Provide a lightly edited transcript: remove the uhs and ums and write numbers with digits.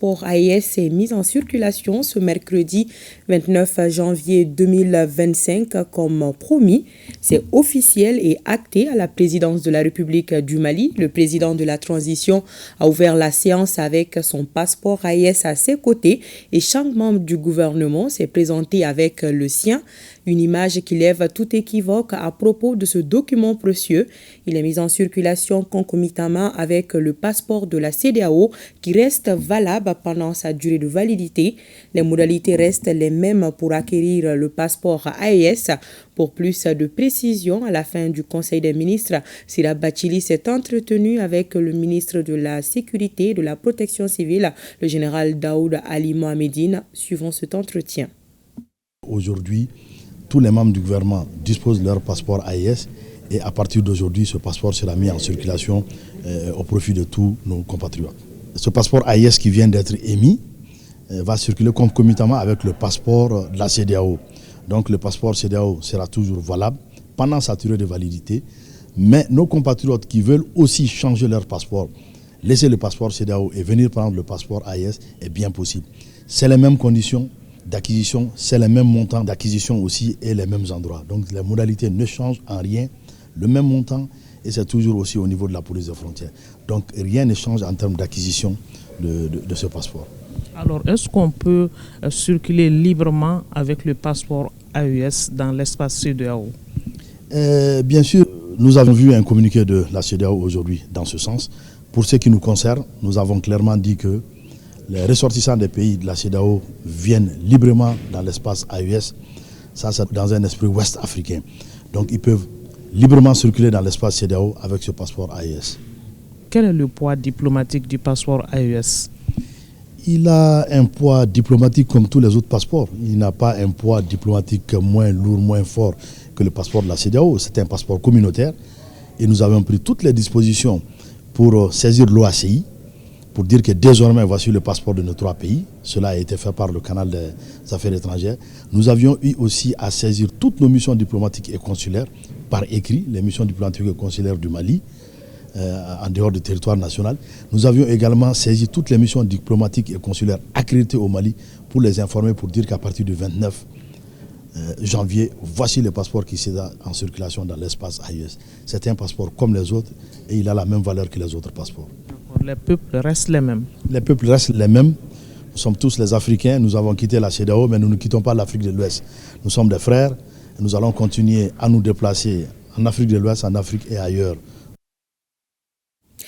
passeport AES est mis en circulation ce mercredi 29 janvier 2025 comme promis. C'est officiel et acté à la présidence de la République du Mali. Le président de la transition a ouvert la séance avec son passeport AES à ses côtés et chaque membre du gouvernement s'est présenté avec le sien. Une image qui lève tout équivoque à propos de ce document précieux. Il est mis en circulation concomitamment avec le passeport de la CEDEAO qui reste valable pendant sa durée de validité. Les modalités restent les mêmes pour acquérir le passeport AES. Pour plus de précisions, à la fin du Conseil des ministres, Sira Bachili s'est entretenu avec le ministre de la Sécurité et de la Protection civile, le général Daoud Ali Mohamedine. Suivons cet entretien. Aujourd'hui, tous les membres du gouvernement disposent de leur passeport AES et à partir d'aujourd'hui, ce passeport sera mis en circulation au profit de tous nos compatriotes. Ce passeport AES qui vient d'être émis va circuler concomitamment avec le passeport de la CEDEAO. Donc le passeport CEDEAO sera toujours valable pendant sa durée de validité, mais nos compatriotes qui veulent aussi changer leur passeport, laisser le passeport CEDEAO et venir prendre le passeport AES est bien possible. C'est les mêmes conditions d'acquisition, c'est les mêmes montants d'acquisition aussi et les mêmes endroits. Donc les modalités ne changent en rien, le même montant et c'est toujours aussi au niveau de la police des frontières. Donc rien ne change en termes d'acquisition de ce passeport. Alors est-ce qu'on peut circuler librement avec le passeport AES dans l'espace CEDEAO? Bien sûr, nous avons vu un communiqué de la CEDEAO aujourd'hui dans ce sens. Pour ce qui nous concerne, nous avons clairement dit que les ressortissants des pays de la CEDEAO viennent librement dans l'espace AES, ça c'est dans un esprit ouest africain. Donc ils peuvent librement circuler dans l'espace CEDEAO avec ce passeport AES. Quel est le poids diplomatique du passeport AES? Il a un poids diplomatique comme tous les autres passeports. Il n'a pas un poids diplomatique moins lourd, moins fort que le passeport de la CEDEAO. C'est un passeport communautaire et nous avons pris toutes les dispositions pour saisir l'OACI, pour dire que désormais, voici le passeport de nos trois pays. Cela a été fait par le canal des affaires étrangères. Nous avions eu aussi à saisir toutes nos missions diplomatiques et consulaires par écrit, les missions diplomatiques et consulaires du Mali, en dehors du territoire national. Nous avions également saisi toutes les missions diplomatiques et consulaires accréditées au Mali pour les informer, pour dire qu'à partir du 29 janvier, voici le passeport qui sera en circulation dans l'espace AES. C'est un passeport comme les autres et il a la même valeur que les autres passeports. Les peuples restent les mêmes. Les peuples restent les mêmes. Nous sommes tous les Africains. Nous avons quitté la CEDEAO, mais nous ne quittons pas l'Afrique de l'Ouest. Nous sommes des frères et nous allons continuer à nous déplacer en Afrique de l'Ouest, en Afrique et ailleurs